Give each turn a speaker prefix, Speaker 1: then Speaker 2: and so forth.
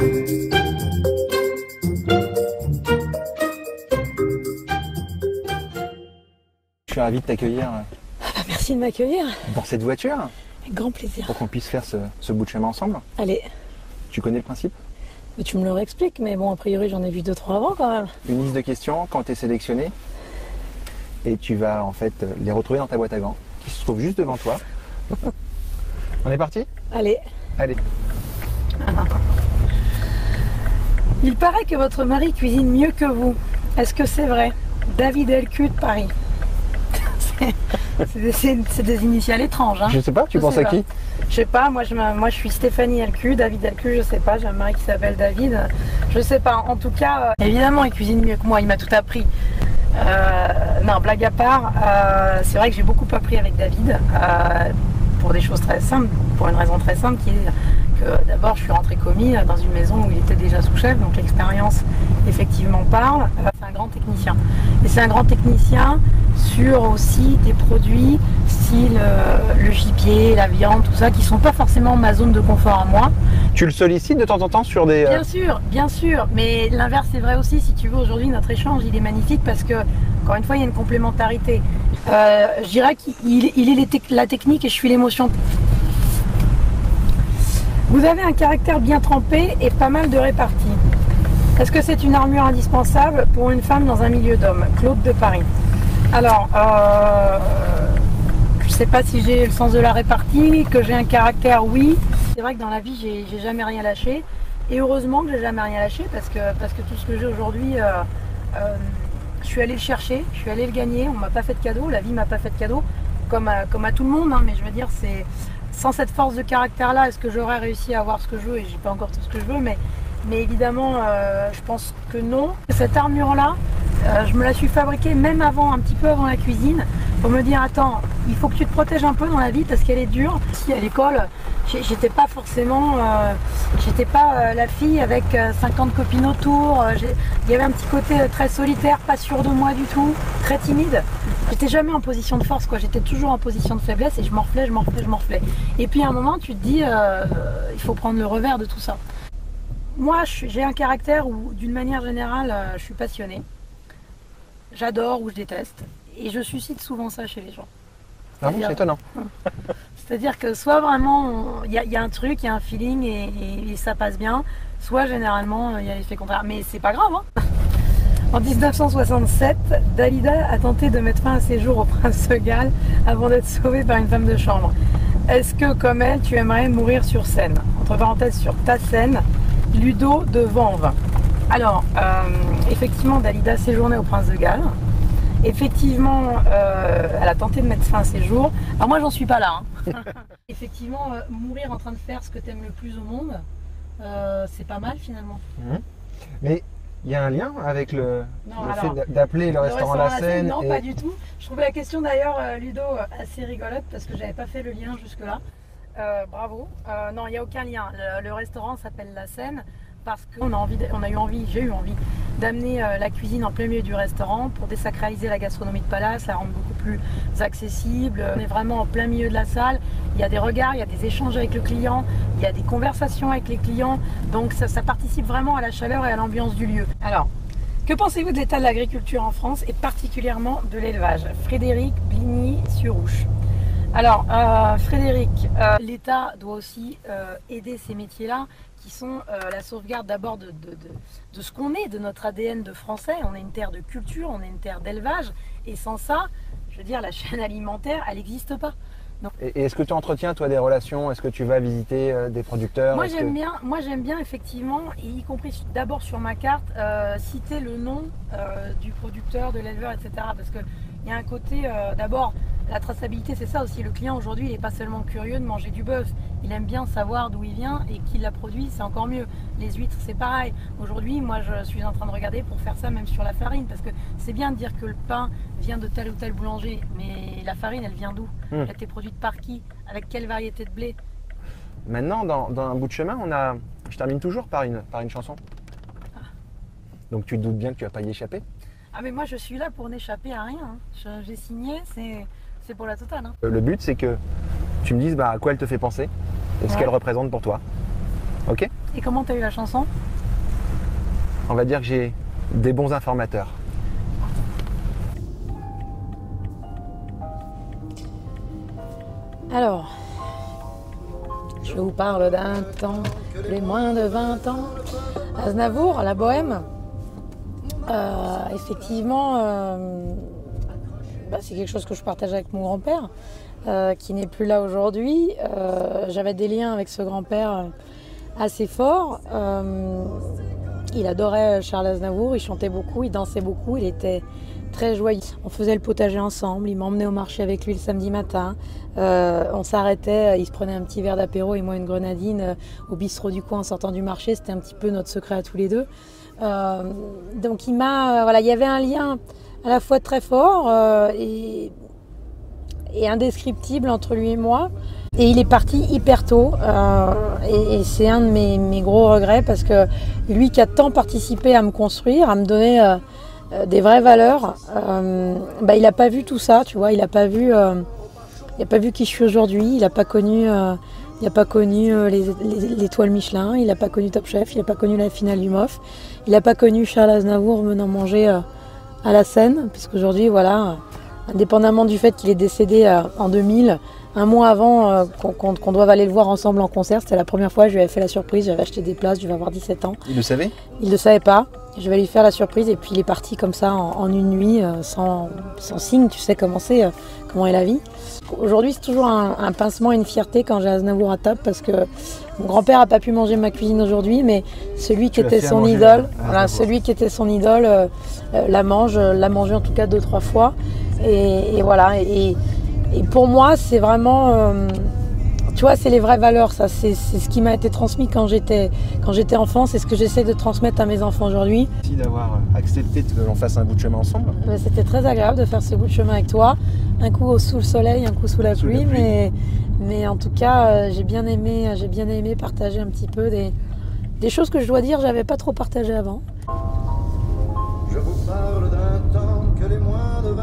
Speaker 1: Je suis ravi de t'accueillir
Speaker 2: Merci de m'accueillir.
Speaker 1: dans cette voiture
Speaker 2: Avec grand plaisir.
Speaker 1: pour qu'on puisse faire ce bout de chemin ensemble.
Speaker 2: Allez,
Speaker 1: Tu connais le principe?
Speaker 2: tu me le réexpliques, mais bon, a priori, j'en ai vu 2-3 avant quand même.
Speaker 1: Une liste de questions quand tu es sélectionné et tu vas en fait les retrouver dans ta boîte à gants qui se trouve juste devant toi. On est parti?
Speaker 2: Allez.
Speaker 1: Allez.
Speaker 2: Il paraît que votre mari cuisine mieux que vous. Est-ce que c'est vrai? David LQ de Paris. C'est des initiales étranges. Hein.
Speaker 1: Je sais pas, tu penses à qui?
Speaker 2: Je sais pas, moi je suis Stéphanie LQ, David LQ, je sais pas, j'ai un mari qui s'appelle David, je sais pas. En tout cas, évidemment, il cuisine mieux que moi, il m'a tout appris. Non, blague à part, c'est vrai que j'ai beaucoup appris avec David pour des choses très simples, pour une raison très simple qui est que d'abord je suis rentrée commis dans une maison où il était déjà sous-chef, donc l'expérience effectivement parle. C'est un grand technicien. Et c'est un grand technicien sur aussi des produits style le gibier, la viande, tout ça, qui sont pas forcément ma zone de confort à moi.
Speaker 1: Tu le sollicites de temps en temps sur des...
Speaker 2: Bien sûr, mais l'inverse est vrai aussi. Si tu veux, aujourd'hui notre échange il est magnifique parce que, encore une fois, il y a une complémentarité. Je dirais qu'il est la technique et je suis l'émotion. Vous avez un caractère bien trempé et pas mal de répartie. Est-ce que c'est une armure indispensable pour une femme dans un milieu d'hommes? Claude de Paris. Alors, je sais pas si j'ai le sens de la répartie, que j'ai un caractère, oui. C'est vrai que dans la vie, j'ai jamais rien lâché. Et heureusement que j'ai jamais rien lâché parce que tout ce que j'ai aujourd'hui, je suis allée le chercher, je suis allée le gagner. On m'a pas fait de cadeau, la vie m'a pas fait de cadeau, comme à tout le monde. Hein, mais je veux dire, c'est sans cette force de caractère-là, est-ce que j'aurais réussi à avoir ce que je veux? Et j'ai pas encore tout ce que je veux, mais évidemment, je pense que non. Cette armure-là, je me la suis fabriquée même avant, un petit peu avant la cuisine, pour me dire attends, il faut que tu te protèges un peu dans la vie parce qu'elle est dure. Si à l'école, j'étais pas forcément, la fille avec 50 copines autour. Il y avait un petit côté très solitaire, pas sûre de moi du tout, très timide. J'étais jamais en position de force, quoi. J'étais toujours en position de faiblesse et je morflais. Et puis à un moment, tu te dis, il faut prendre le revers de tout ça. Moi, j'ai un caractère où, d'une manière générale, je suis passionnée. J'adore ou je déteste. Et je suscite souvent ça chez les gens.
Speaker 1: Ah bon, c'est étonnant.
Speaker 2: C'est-à-dire que soit vraiment, il y a un truc, il y a un feeling et ça passe bien, soit généralement, il y a l'effet contraire. Mais c'est pas grave, hein. En 1967, Dalida a tenté de mettre fin à ses jours au Prince de Galles avant d'être sauvée par une femme de chambre. Est-ce que, comme elle, tu aimerais mourir sur scène? Entre parenthèses, sur ta scène, Ludo de Vanves. Alors, effectivement, Dalida séjournait au Prince de Galles. Effectivement, elle a tenté de mettre fin à ses jours. Alors moi, j'en suis pas là. Hein. Effectivement, mourir en train de faire ce que tu aimes le plus au monde, c'est pas mal finalement.
Speaker 1: Mais il y a un lien avec le fait d'appeler le restaurant La Seine?
Speaker 2: Non, pas du tout. Je trouvais la question d'ailleurs, Ludo, assez rigolote parce que j'avais pas fait le lien jusque-là. Bravo. Non, il n'y a aucun lien. Le restaurant s'appelle La Seine parce qu'on j'ai eu envie d'amener la cuisine en plein milieu du restaurant pour désacraliser la gastronomie de Palace, la rendre beaucoup plus accessible. On est vraiment en plein milieu de la salle. Il y a des regards, il y a des échanges avec le client, il y a des conversations avec les clients. Donc ça participe vraiment à la chaleur et à l'ambiance du lieu. Alors, que pensez-vous de l'état de l'agriculture en France et particulièrement de l'élevage? Frédéric Bligny-sur-Ouche. Alors, Frédéric, l'État doit aussi aider ces métiers-là qui sont la sauvegarde d'abord de ce qu'on est, de notre ADN de français. On est une terre de culture, on est une terre d'élevage. Et sans ça, je veux dire, la chaîne alimentaire, elle n'existe pas. Donc,
Speaker 1: et est-ce que tu entretiens, toi, des relations? Est-ce que tu vas visiter des producteurs?
Speaker 2: Moi, j'aime bien, effectivement, y compris d'abord sur ma carte, citer le nom du producteur, de l'éleveur, etc. Parce qu'il y a un côté, d'abord, la traçabilité, c'est ça aussi. Le client, aujourd'hui, il n'est pas seulement curieux de manger du bœuf. Il aime bien savoir d'où il vient et qui l'a produit, c'est encore mieux. Les huîtres, c'est pareil. Aujourd'hui, moi, je suis en train de regarder pour faire ça même sur la farine. Parce que c'est bien de dire que le pain vient de tel ou tel boulanger. Mais la farine, elle vient d'où? Elle a été produite par qui? Avec quelle variété de blé?
Speaker 1: Maintenant, dans un bout de chemin, je termine toujours par une chanson. Donc tu te doutes bien que tu vas pas y échapper?
Speaker 2: Ah mais moi, je suis là pour n'échapper à rien. Hein. J'ai signé, c'est pour la totale. Hein.
Speaker 1: Le but, c'est que tu me dises à quoi elle te fait penser et ce qu'elle représente pour toi. Ok?
Speaker 2: Et comment tu as eu la chanson?
Speaker 1: On va dire que j'ai des bons informateurs.
Speaker 2: Alors, je vous parle d'un temps, les moins de 20 ans. Aznavour, la bohème, effectivement, c'est quelque chose que je partage avec mon grand-père, qui n'est plus là aujourd'hui. J'avais des liens avec ce grand-père assez forts. Il adorait Charles Aznavour, il chantait beaucoup, il dansait beaucoup, il était très joyeux. On faisait le potager ensemble, il m'emmenait au marché avec lui le samedi matin. On s'arrêtait, il se prenait un petit verre d'apéro et moi une grenadine au bistrot du coin en sortant du marché. C'était un petit peu notre secret à tous les deux. Donc il y avait un lien à la fois très fort et indescriptible entre lui et moi. Et il est parti hyper tôt et c'est un de mes gros regrets parce que lui qui a tant participé à me construire, à me donner des vraies valeurs, il n'a pas vu tout ça, tu vois, il n'a pas vu qui je suis aujourd'hui, il n'a pas connu, l'étoile Michelin, il n'a pas connu Top Chef, il n'a pas connu la finale du MOF, il n'a pas connu Charles Aznavour venant manger à la Seine, parce qu'aujourd'hui, voilà, indépendamment du fait qu'il est décédé en 2000, un mois avant qu'on doive aller le voir ensemble en concert, c'était la première fois, je lui avais fait la surprise, j'avais acheté des places, je devais avoir 17 ans.
Speaker 1: Il le savait?
Speaker 2: Il ne le savait pas, je vais lui faire la surprise et puis il est parti comme ça en une nuit, sans signe, tu sais comment est la vie. Aujourd'hui c'est toujours un pincement et une fierté quand j'ai Aznavour à table parce que mon grand-père n'a pas pu manger ma cuisine aujourd'hui, mais celui qui était son idole, l'a mangé en tout cas 2-3 fois. Et voilà. Et pour moi, c'est vraiment, tu vois, c'est les vraies valeurs, ça. C'est ce qui m'a été transmis quand j'étais enfant. C'est ce que j'essaie de transmettre à mes enfants aujourd'hui.
Speaker 1: Merci d'avoir accepté que l'on fasse un bout de chemin ensemble.
Speaker 2: C'était très agréable de faire ce bout de chemin avec toi. Un coup sous le soleil, un coup sous la pluie. Mais en tout cas, j'ai bien aimé partager un petit peu des choses que je dois dire, j'avais pas trop partagé avant.
Speaker 3: Je vous parle d'un temps que les moins de 20